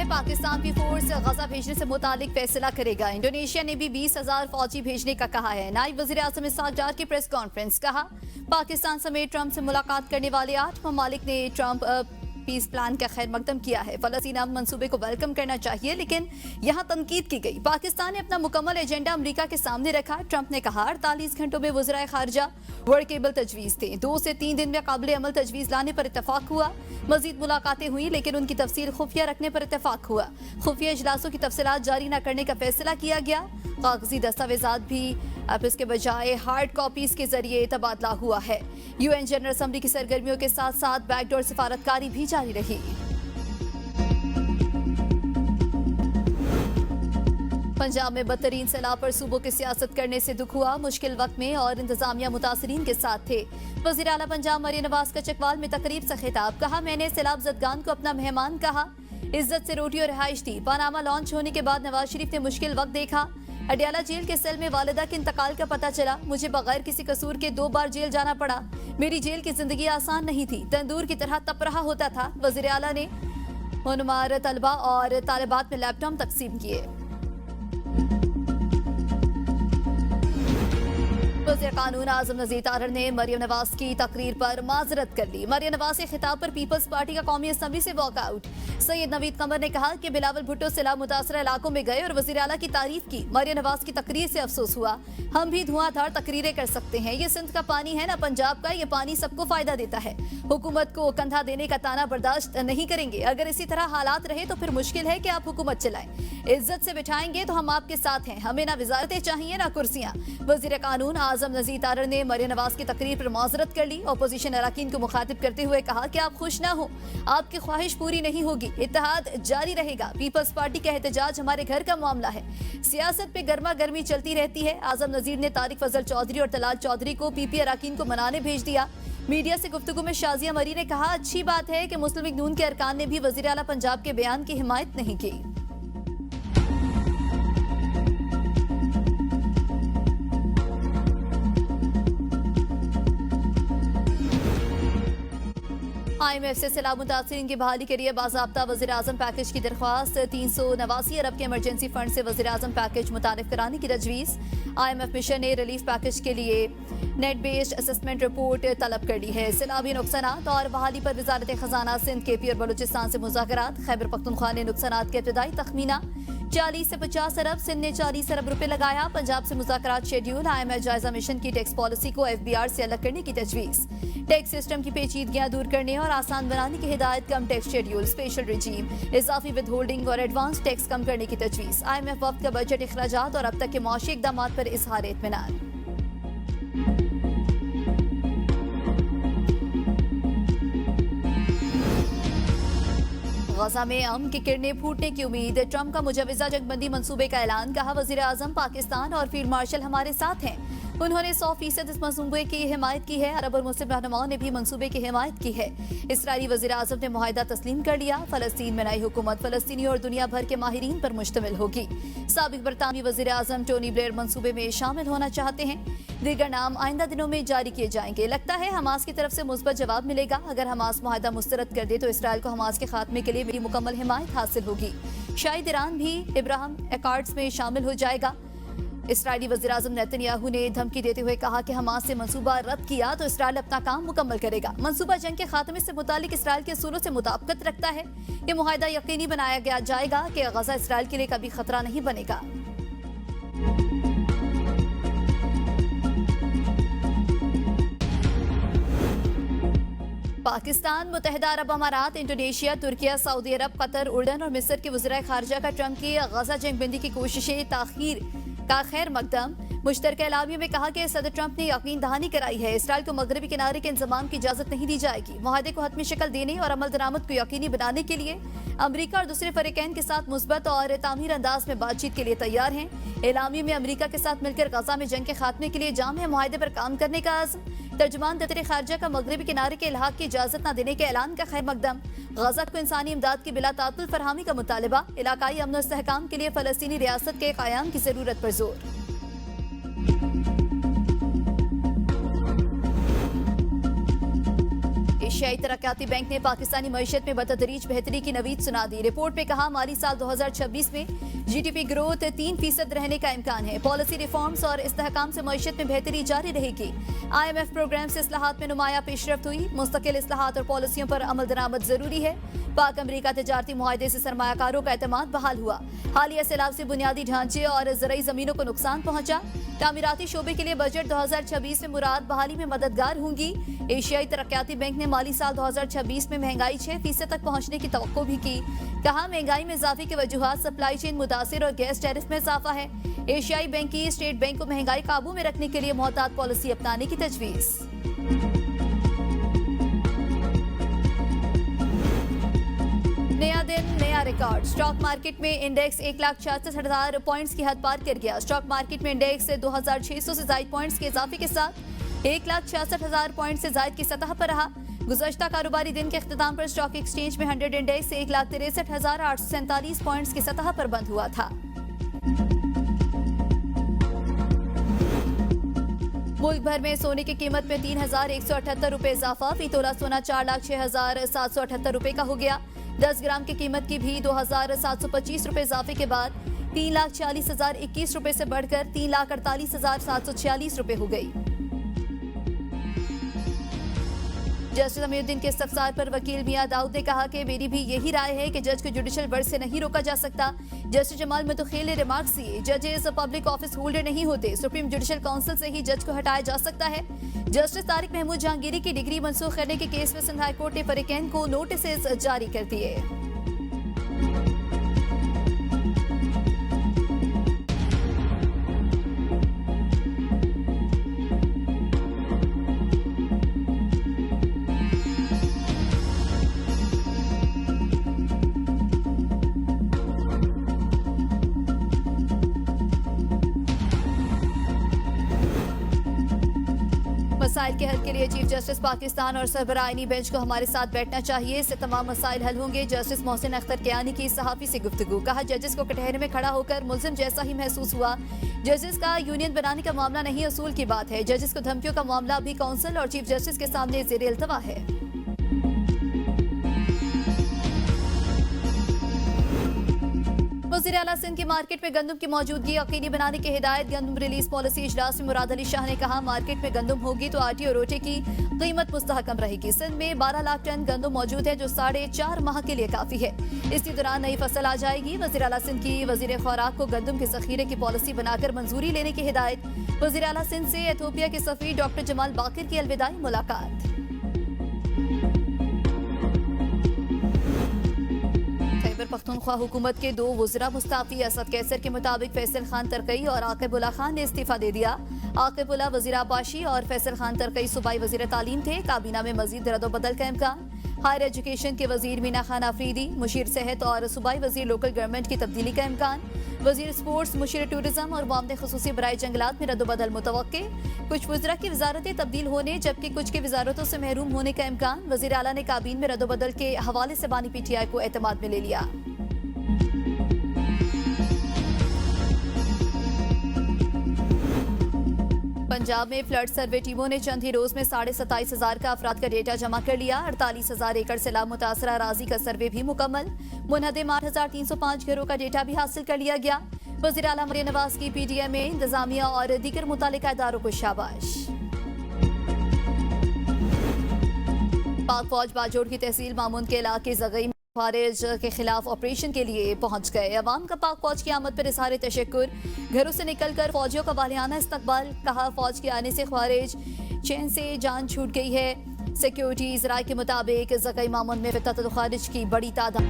है, पाकिस्तान की फोर्स गजा भेजने से मुतालिक फैसला करेगा। इंडोनेशिया ने भी 20,000 फौजी भेजने का कहा है। नायब वजीर आजम इसहाक डार की प्रेस कॉन्फ्रेंस, कहा पाकिस्तान समेत ट्रंप से मुलाकात करने वाले 8 ममालिक ने ट्रंप पीस प्लान का खैर मकदम किया है। फलस्तीन अमन मंसूबे को वेलकम करना चाहिए, लेकिन यहाँ तनकीद की गई। पाकिस्तान ने अपना मुकम्मल एजेंडा अमेरिका के सामने रखा। ट्रंप ने कहा 48 घंटों में वज़राए खारजा वर्केबल तजवीज़ थे। 2 से 3 दिन में काबिल अमल तजवीज़ लाने पर इतफाक हुआ। मजीद मुलाकातें हुई, लेकिन उनकी तफसील खुफिया रखने पर इतफाक हुआ। खुफिया इजलासों की तफसीलात जारी न करने का फैसला किया गया। कागजी दस्तावेजात भी अब इसके बजाय हार्ड कॉपीज के जरिए तबादला हुआ है। यूएन जनरल असम्बली की सरगर्मियों के साथ साथ बैकडोर सिफारतकारी भी जारी रही। पंजाब में बदतरीन सैलाब पर सूबों की सियासत करने से दुख हुआ। मुश्किल वक्त में और इंतजामिया मुतासरीन के साथ थे। वज़ीर आला पंजाब मरियम नवाज का चकवाल में तकरीब से खिताब, कहा मैंने सैलाब ज़दगान को अपना मेहमान कहा, इज्जत से रोटी और रिहाइश दी। पानामा लॉन्च होने के बाद नवाज शरीफ ने मुश्किल वक्त देखा। अडियाला जेल के सेल में वालिदा के इंतकाल का पता चला। मुझे बगैर किसी कसूर के 2 बार जेल जाना पड़ा। मेरी जेल की जिंदगी आसान नहीं थी, तंदूर की तरह तप रहा होता था। वज़ीर आला ने मुनमार तलबा और तालिबात में लैपटॉप तकसीम किए। वज़ीर कानून आज़म नज़ीर तारड़ ने मरियम नवाज की तकरीर पर माजरत कर ली। मरियम नवाज के खिताब पर पीपल्स पार्टी का कौमी असम्बली से वॉकआउट। सैयद नवीद कमर ने कहा कि बिलावल भुट्टो सैलाब मुतासरा इलाकों में गए और वज़ीर आला की तारीफ की। मरियम नवाज की तकरीर से अफसोस हुआ। हम भी धुआंधार तकरीरें कर सकते हैं। ये सिंध का पानी है ना पंजाब का, ये पानी सबको फायदा देता है। हुकूमत को कंधा देने का ताना बर्दाश्त नहीं करेंगे। अगर इसी तरह हालात रहे तो फिर मुश्किल है कि आप हुकूमत चलाएं। इज्जत से बिठाएंगे तो हम आपके साथ हैं। हमें ना वजारतें चाहिए ना कुर्सियां। वज़ीर कानून आज़म नज़ीर तारड़ ने मरियम नवाज की तकरीर पर माजरत कर ली। अपोजिशन अरकान को मुखातिब करते हुए कहा कि आप खुश ना हो, आपकी ख्वाहिश पूरी नहीं होगी। इत्तेहाद जारी रहेगा। पीपल्स पार्टी का एहतजाज हमारे घर का मामला है। सियासत पे गर्मा गर्मी चलती रहती है। आज़म नज़ीर ने तारिक फजल चौधरी और तलाल चौधरी को पीपी अरकान को मनाने भेज दिया। मीडिया से गुफ्तगू में शाजिया मरी ने कहा अच्छी बात है कि मुस्लिम लीग नून के अरकान ने भी वज़ीर आला पंजाब के बयान की हिमायत नहीं की। IMF से सैलाब मुतासरीन की बहाली के लिए बाज़ाब्ता वज़ीर आज़म पैकेज की दरख्वास्त। 389 अरब के इमरजेंसी फंड से वज़ीर आज़म पैकेज मुतारिफ कराने की तजवीज़। IMF मिशन ने रिलीफ पैकेज के लिए नेट बेस्ड असेसमेंट रिपोर्ट तलब कर ली है। सैलाबी नुकसानात और बहाली पर वज़ारत खजाना सिंध, KP और बलूचिस्तान से मुज़ाकरात। खैबर पख्तूनख्वा ने नुकसानात के इब्तदाई तखमीना 40 से 50 अरब, सिंध ने 40 अरब रुपए लगाया। पंजाब से मुज़ाकरात शेड्यूल। IMF जायजा मिशन की टैक्स पॉलिसी को FBR से अलग करने की तजवीज़। टैक्स सिस्टम की पेचीदगियां दूर करने और आसान बनाने की हिदायत। कम टैक्स शेड्यूल, स्पेशल रिजीम, इजाफी विद होल्डिंग और एडवांस टैक्स कम करने की तजवीज़। IMF वक्त का बजट अखराजात और अब तक के मुआशी इक़दामात पर इजहार इत्मीनान। गजा में अमन की किरणें फूटने की उम्मीद। ट्रंप का मुजवजा जंगबंदी मंसूबे का ऐलान। कहा वज़ीर आज़म पाकिस्तान और फील्ड मार्शल हमारे साथ हैं। उन्होंने 100% इस मंसूबे की हिमायत की है। अरब और मुस्लिम रहनुमाओं ने भी मंसूबे की हिमायत की है। इसराइली वज़ीर आज़म ने मुआहिदा तस्लीम कर लिया। फलस्तीन में नई हुकूमत फलस्तीनी और दुनिया भर के माहिरीन पर मुश्तमिल होगी। साबिक बरतानवी वज़ीर आज़म टोनी ब्लेयर मंसूबे में शामिल होना चाहते हैं। दीगर नाम आइंदा दिनों में जारी किए जाएंगे। लगता है हमास की तरफ से मुस्बत जवाब मिलेगा। अगर हमास मुआहिदा मुस्तरद कर दे तो इसराइल को हमास के खात्मे के लिए मेरी मुकम्मल हिमायत हासिल होगी। शायद ईरान भी इब्राहिम अकॉर्ड्स में शामिल हो जाएगा। इसराइली वज़ीर आज़म नेतन्याहू ने धमकी देते हुए कहा कि हमास से मंसूबा रद्द किया तो इसराइल अपना काम मुकम्मल करेगा। मंसूबा जंग के खात्मे से मुतालिक इसराइल के असूलों से मुताबिकत रखता है। ये मुआहिदा यकीनी बनाया जाएगा कि गजा इसराइल के लिए कभी खतरा नहीं बनेगा। पाकिस्तान, मुत्तहिदा अरब अमारात, इंडोनेशिया, तुर्किया, सऊदी अरब, कतर, उर्दन और मिस्र के वज़ीर खारजा का ट्रंप की गजा जंगबंदी की कोशिशें ताखीर का खैर मकदम। मुश्तरका एलामिया में कहा कि सदर ट्रंप ने यकीन दहानी कराई है इसराइल को मगरबी किनारे के इंतजाम की इजाजत नहीं दी जाएगी। मुआहदे को हतमी शक्ल देने और अमल दरामद को यकीनी बनाने के लिए अमरीका और दूसरे फरीकैन के साथ मुस्बत और तामीर अंदाज में बातचीत के लिए तैयार हैं। एलामिया में अमरीका के साथ मिलकर गजा में जंग के खात्मे के लिए जाम मुआहदे पर काम करने का आज़म। तर्जुमान दफ्तर खारजा का मगरबी किनारे के इलाहाक की इजाजत न देने के ऐलान का खैर मकदम। गजा को इंसानी इमदाद की बिला तातुल फरहमी का मुतालबा। इलाकाई अमन और इस्तेहकाम के लिए फलस्तीनी रियासत के क़याम की जरूरत पर जोर। एशियाई तरक्याती बैंक ने पाकिस्तानी मईशत में बतदरीज बेहतरी की नवीद सुना दी। रिपोर्ट में कहा माली साल 2026 में जीडीपी ग्रोथ 3% रहने का इम्कान है। पॉलिसी रिफॉर्म्स और इस्तेहकाम से मईशत में बेहतरी जारी रहेगी। IMF प्रोग्राम से इस्लाहात में नुमाया पेशरफ्त हुई। मुस्तकिल इस्लाहात और पॉलिसियों पर अमल दरामद जरूरी है। पाक अमरीका तजारती मुआहदे से सरमायाकारों का एतमाद बहाल हुआ। हालिया सैलाब से बुनियादी ढांचे और ज़रई जमीनों को नुकसान पहुंचा। तामीराती शोबे के लिए बजट 2026 में मुराद बहाली में मददगार होंगी। एशियाई तरक्याती बैंक ने माली साल 2026 में महंगाई 6% तक पहुंचने की तवक्को भी की। कहा महंगाई में इजाफे की वजूहात सप्लाई चेन मुतासिर और गैस टैरिफ में इजाफा है। एशियाई बैंक की स्टेट बैंक को महंगाई काबू में रखने के लिए मोहतात पॉलिसी अपनाने की तजवीज़। नया दिन नया रिकॉर्ड। स्टॉक मार्केट में इंडेक्स 1,66,000 पॉइंट्स की हद पार कर गया। स्टॉक मार्केट में इंडेक्स 2,600 से ज्यादा पॉइंट्स के इजाफे के साथ 1,66,000 पॉइंट से ज्यादा की सतह पर रहा। गुज़श्ता कारोबारी दिन के इख्तिताम पर स्टॉक एक्सचेंज में 100 इंडेक्स 1,63,847 पॉइंट्स की सतह पर बंद हुआ था। मुल्क भर में सोने की कीमत में 3,178 रुपए इजाफा। फी तोला सोना 4,06,778 रुपए का हो गया। 10 ग्राम की कीमत की भी 2,725 रुपए इजाफे के बाद 3,40,021 रुपए से बढ़कर 3,48,746 रुपए हो गई। जस्टिस अमीरुद्दीन के इस्तफसार पर वकील मियां दाऊद ने कहा कि मेरी भी यही राय है कि जज को जुडिशल वर्क से नहीं रोका जा सकता। जस्टिस जमाल मुतखिल ने रिमार्क्स दिए, जजेस पब्लिक ऑफिस होल्डर नहीं होते। सुप्रीम जुडिशल काउंसिल से ही जज को हटाया जा सकता है। जस्टिस तारिक महमूद जहांगीरी की डिग्री मनसूख करने के केस में सिंध हाई कोर्ट ने फरीकैन को नोटिस जारी कर दिए। मसाइल के हल के लिए चीफ जस्टिस पाकिस्तान और सरबराह आईनी बेंच को हमारे साथ बैठना चाहिए। इससे तमाम मसाइल हल होंगे। जस्टिस मोहसिन अख्तर कियानी की सहाफी से गुफ्तगू। कहा जजेस को कटहरे में खड़ा होकर मुल्जिम जैसा ही महसूस हुआ। जजेस का यूनियन बनाने का मामला नहीं, असूल की बात है। जजेस को धमकियों का मामला भी काउंसिल और चीफ जस्टिस के सामने ज़ेर इल्तवा है। वज़ीर आला सिंध की मार्केट में गंदम की मौजूदगी यकीनी बनाने की हिदायत। गंदम रिलीज पॉलिसी इजलास में मुराद अली शाह ने कहा मार्केट में गंदम होगी तो आटे और रोटे की कीमत मुस्तहकम रहेगी। सिंध में 12 लाख टन गंदम मौजूद है जो 4.5 माह के लिए काफी है। इसी दौरान नई फसल आ जाएगी। वज़ीर आला सिंध की वज़ीर खुराक को गंदम के ज़ख़ीरे की पॉलिसी बनाकर मंजूरी लेने की हिदायत। वज़ीर आला सिंध से एथियोपिया के सफ़ीर डॉक्टर जमाल बाकिर की अलविदाई मुलाकात। खैबर पख्तूनख्वा हुकूमत के 2 वज़रा मुस्ताफ़ी। असद कैसर के मुताबिक फैसल खान तरकई और आकिबुल्ला खान ने इस्तीफा दे दिया। आकिबुल्ला वज़ीर आबाशी और फैसल खान तरकई सूबाई वज़ीर तालीम थे। काबीना में मजीद रद्द-ओ-बदल का इम्कान। हायर एजुकेशन के वज़ीर मीना खान आफरीदी, मुशीर सेहत और सूबाई वज़ीर लोकल गवर्नमेंट की तब्दीली का इम्कान। वज़ीर स्पोर्ट्स, मुशीर टूरिज्म और मामले ख़ुसूसी बराए जंगलात में रद्द-ओ-बदल मुतवक्के। कुछ वज़रा की वज़ारतें तब्दील होने जबकि कुछ की वज़ारतों से महरूम होने का इम्कान। वज़ीर आला ने काबीना में रद्द-ओ-बदल के हवाले से बानी PTI को एतमाद में ले लिया। पंजाब में फ्लड सर्वे टीमों ने चंद ही रोज में 27,500 का अफराद का डेटा जमा कर लिया। 48,000 एकड़ सैलाब मुतासरा अराजी का सर्वे भी मुकम्मल। मुनहदिम 8,305 घरों का डेटा भी हासिल कर लिया गया। वज़ीर आला मरियम नवाज की PTI में इंतजामिया और दीगर मुतालिका इदारों को शाबाश। पाक फौज बाजोड़ की तहसील मामून के इलाके ज़गई खारिज के खिलाफ ऑपरेशन के लिए पहुंच गए। अवाम का पाक फौज की आमद पर इज़हार तशक्कुर। घरों से निकलकर फौजियों का वालियाना इस्तकबाल। कहा फौज के आने से खारिज चैन से जान छूट गई है। सिक्योरिटी राय के मुताबिक ज़गई मामून में फितरत खारिज की बड़ी तादाद